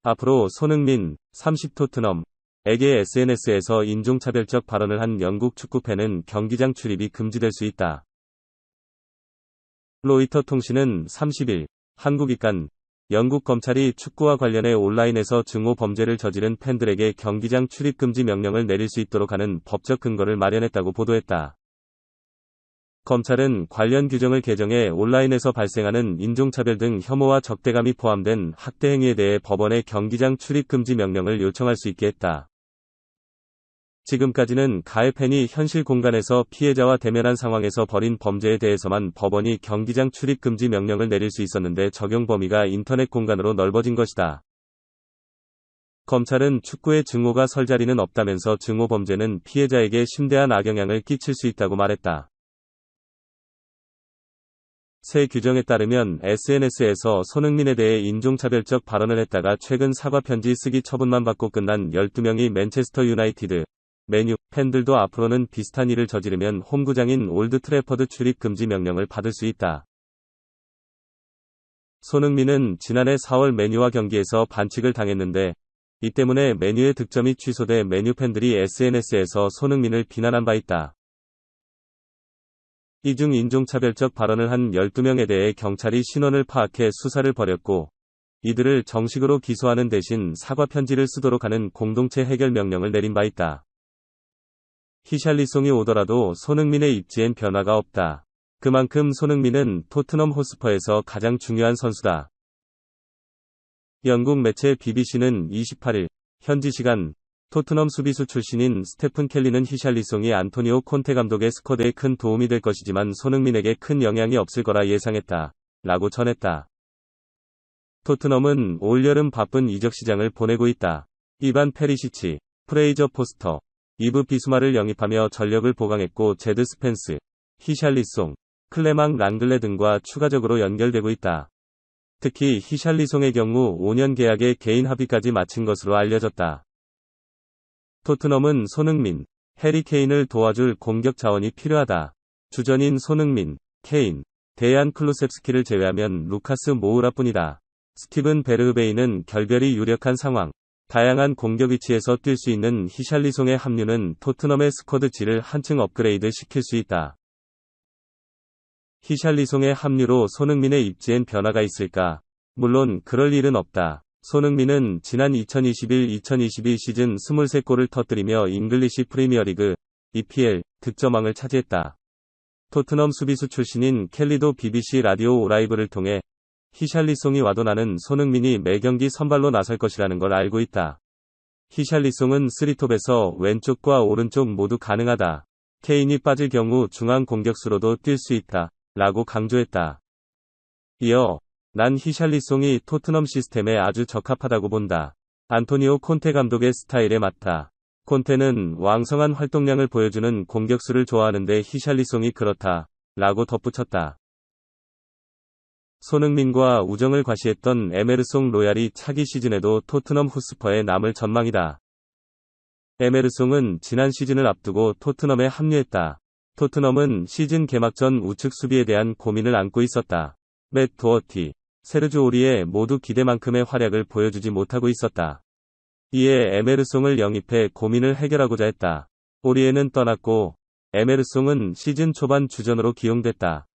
앞으로 손흥민, 30 토트넘에게 SNS에서 인종차별적 발언을 한 영국 축구팬은 경기장 출입이 금지될 수 있다. 로이터 통신은 30일 한국 입간 영국 검찰이 축구와 관련해 온라인에서 증오 범죄를 저지른 팬들에게 경기장 출입 금지 명령을 내릴 수 있도록 하는 법적 근거를 마련했다고 보도했다. 검찰은 관련 규정을 개정해 온라인에서 발생하는 인종차별 등 혐오와 적대감이 포함된 학대 행위에 대해 법원에 경기장 출입 금지 명령을 요청할 수 있게 했다. 지금까지는 가해 팬이 현실 공간에서 피해자와 대면한 상황에서 벌인 범죄에 대해서만 법원이 경기장 출입 금지 명령을 내릴 수 있었는데 적용 범위가 인터넷 공간으로 넓어진 것이다. 검찰은 축구의 증오가 설 자리는 없다면서 증오 범죄는 피해자에게 심대한 악영향을 끼칠 수 있다고 말했다. 새 규정에 따르면 SNS에서 손흥민에 대해 인종차별적 발언을 했다가 최근 사과 편지 쓰기 처분만 받고 끝난 12명의 맨체스터 유나이티드, 맨유 팬들도 앞으로는 비슷한 일을 저지르면 홈구장인 올드 트래퍼드 출입 금지 명령을 받을 수 있다. 손흥민은 지난해 4월 맨유와 경기에서 반칙을 당했는데 이 때문에 맨유의 득점이 취소돼 맨유 팬들이 SNS에서 손흥민을 비난한 바 있다. 이 중 인종차별적 발언을 한 12명에 대해 경찰이 신원을 파악해 수사를 벌였고 이들을 정식으로 기소하는 대신 사과 편지를 쓰도록 하는 공동체 해결 명령을 내린 바 있다. 히샬리송이 오더라도 손흥민의 입지엔 변화가 없다. 그만큼 손흥민은 토트넘 호스퍼에서 가장 중요한 선수다. 영국 매체 BBC는 28일 현지 시간 토트넘 수비수 출신인 스테픈 켈리는 히샬리송이 안토니오 콘테 감독의 스쿼드에 큰 도움이 될 것이지만 손흥민에게 큰 영향이 없을 거라 예상했다. 라고 전했다. 토트넘은 올여름 바쁜 이적 시장을 보내고 있다. 이반 페리시치, 프레이저 포스터, 이브 비수마를 영입하며 전력을 보강했고 제드 스펜스, 히샬리송, 클레망 랑글레 등과 추가적으로 연결되고 있다. 특히 히샬리송의 경우 5년 계약에 개인 합의까지 마친 것으로 알려졌다. 토트넘은 손흥민, 해리 케인을 도와줄 공격 자원이 필요하다. 주전인 손흥민, 케인, 데얀 클루셉스키를 제외하면 루카스 모우라뿐이다. 스티븐 베르흐베이는 결별이 유력한 상황. 다양한 공격 위치에서 뛸 수 있는 히샬리송의 합류는 토트넘의 스쿼드 질을 한층 업그레이드 시킬 수 있다. 히샬리송의 합류로 손흥민의 입지엔 변화가 있을까? 물론 그럴 일은 없다. 손흥민은 지난 2021-2022 시즌 23골을 터뜨리며 잉글리시 프리미어리그 EPL 득점왕을 차지했다. 토트넘 수비수 출신인 켈리도 BBC 라디오 오라이브를 통해 히샬리송이 와도 나는 손흥민이 매 경기 선발로 나설 것이라는 걸 알고 있다. 히샬리송은 3톱에서 왼쪽과 오른쪽 모두 가능하다. 케인이 빠질 경우 중앙 공격수로도 뛸 수 있다. 라고 강조했다. 이어 난 히샬리송이 토트넘 시스템에 아주 적합하다고 본다. 안토니오 콘테 감독의 스타일에 맞다. 콘테는 왕성한 활동량을 보여주는 공격수를 좋아하는데 히샬리송이 그렇다. 라고 덧붙였다. 손흥민과 우정을 과시했던 에메르송 로얄이 차기 시즌에도 토트넘 호스퍼에 남을 전망이다. 에메르송은 지난 시즌을 앞두고 토트넘에 합류했다. 토트넘은 시즌 개막 전 우측 수비에 대한 고민을 안고 있었다. 맷 도어티, 세르주 오리에 모두 기대만큼의 활약을 보여주지 못하고 있었다. 이에 에메르송을 영입해 고민을 해결하고자 했다. 오리에는 떠났고 에메르송은 시즌 초반 주전으로 기용됐다.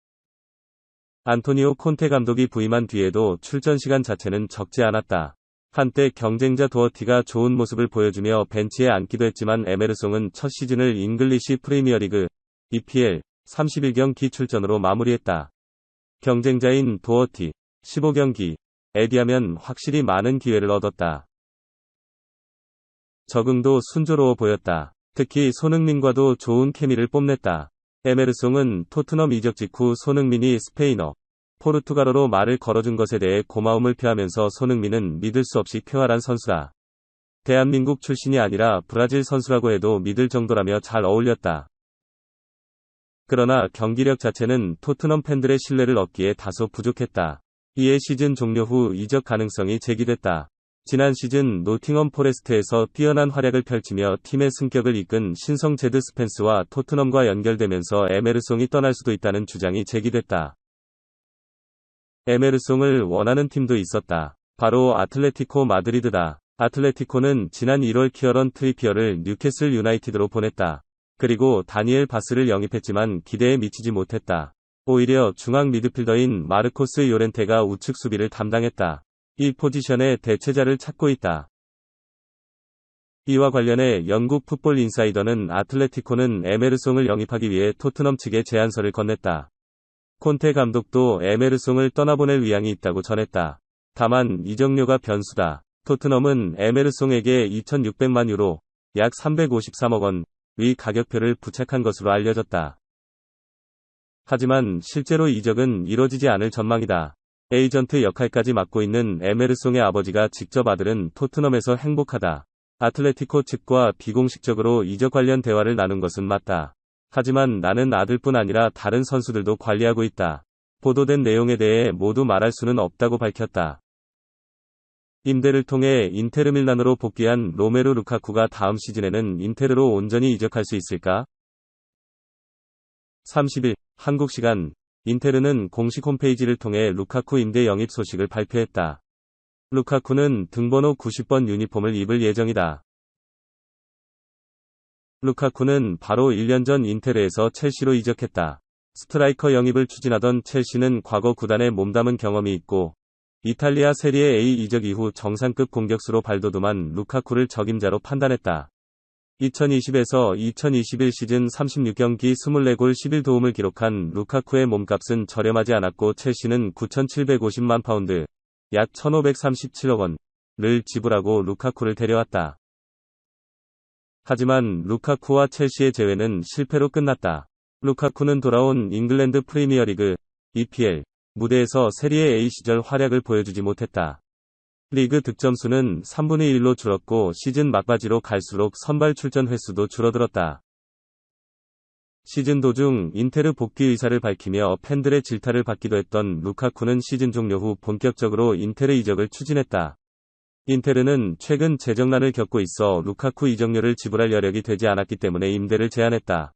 안토니오 콘테 감독이 부임한 뒤에도 출전 시간 자체는 적지 않았다. 한때 경쟁자 도어티가 좋은 모습을 보여주며 벤치에 앉기도 했지만 에메르송은 첫 시즌을 잉글리시 프리미어리그 EPL 31경기 출전으로 마무리했다. 경쟁자인 도어티 15경기에 비하면 확실히 많은 기회를 얻었다. 적응도 순조로워 보였다. 특히 손흥민과도 좋은 케미를 뽐냈다. 에메르송은 토트넘 이적 직후 손흥민이 스페인어, 포르투갈어로 말을 걸어준 것에 대해 고마움을 표하면서 손흥민은 믿을 수 없이 쾌활한 선수다. 대한민국 출신이 아니라 브라질 선수라고 해도 믿을 정도라며 잘 어울렸다. 그러나 경기력 자체는 토트넘 팬들의 신뢰를 얻기에 다소 부족했다. 이에 시즌 종료 후 이적 가능성이 제기됐다. 지난 시즌 노팅엄 포레스트에서 뛰어난 활약을 펼치며 팀의 승격을 이끈 신성 제드 스펜스와 토트넘과 연결되면서 에메르송이 떠날 수도 있다는 주장이 제기됐다. 에메르송을 원하는 팀도 있었다. 바로 아틀레티코 마드리드다. 아틀레티코는 지난 1월 키어런 트리피어를 뉴캐슬 유나이티드로 보냈다. 그리고 다니엘 바스를 영입했지만 기대에 미치지 못했다. 오히려 중앙 미드필더인 마르코스 요렌테가 우측 수비를 담당했다. 이 포지션의 대체자를 찾고 있다. 이와 관련해 영국 풋볼 인사이더는 아틀레티코는 에메르송을 영입하기 위해 토트넘 측에 제안서를 건넸다. 콘테 감독도 에메르송을 떠나보낼 의향이 있다고 전했다. 다만 이적료가 변수다. 토트넘은 에메르송에게 2,600만 유로, 약 353억 원의 가격표를 부착한 것으로 알려졌다. 하지만 실제로 이적은 이뤄지지 않을 전망이다. 에이전트 역할까지 맡고 있는 에메르송의 아버지가 직접 아들은 토트넘에서 행복하다. 아틀레티코 측과 비공식적으로 이적 관련 대화를 나눈 것은 맞다. 하지만 나는 아들뿐 아니라 다른 선수들도 관리하고 있다. 보도된 내용에 대해 모두 말할 수는 없다고 밝혔다. 임대를 통해 인테르밀란으로 복귀한 로메루 루카쿠가 다음 시즌에는 인테르로 온전히 이적할 수 있을까? 30일 한국 시간 인테르는 공식 홈페이지를 통해 루카쿠 임대 영입 소식을 발표했다. 루카쿠는 등번호 90번 유니폼을 입을 예정이다. 루카쿠는 바로 1년 전 인테르에서 첼시로 이적했다. 스트라이커 영입을 추진하던 첼시는 과거 구단에 몸담은 경험이 있고 이탈리아 세리에 A 이적 이후 정상급 공격수로 발돋움한 루카쿠를 적임자로 판단했다. 2020에서 2021 시즌 36경기 24골 11도움을 기록한 루카쿠의 몸값은 저렴하지 않았고 첼시는 9,750만 파운드, 약 1,537억 원을 지불하고 루카쿠를 데려왔다. 하지만 루카쿠와 첼시의 재회는 실패로 끝났다. 루카쿠는 돌아온 잉글랜드 프리미어리그, EPL, 무대에서 세리에 A 시절 활약을 보여주지 못했다. 리그 득점수는 3분의 1로 줄었고 시즌 막바지로 갈수록 선발 출전 횟수도 줄어들었다. 시즌 도중 인테르 복귀 의사를 밝히며 팬들의 질타를 받기도 했던 루카쿠는 시즌 종료 후 본격적으로 인테르 이적을 추진했다. 인테르는 최근 재정난을 겪고 있어 루카쿠 이적료를 지불할 여력이 되지 않았기 때문에 임대를 제한했다.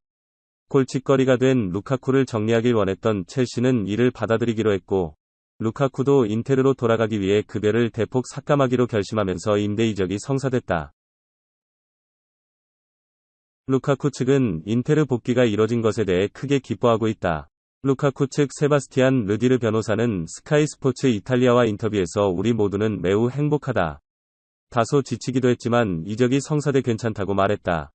골칫거리가 된 루카쿠를 정리하길 원했던 첼시는 이를 받아들이기로 했고 루카쿠도 인테르로 돌아가기 위해 급여를 대폭 삭감하기로 결심하면서 임대 이적이 성사됐다. 루카쿠 측은 인테르 복귀가 이뤄진 것에 대해 크게 기뻐하고 있다. 루카쿠 측 세바스티안 르디르 변호사는 스카이 스포츠 이탈리아와 인터뷰에서 우리 모두는 매우 행복하다. 다소 지치기도 했지만 이적이 성사돼 괜찮다고 말했다.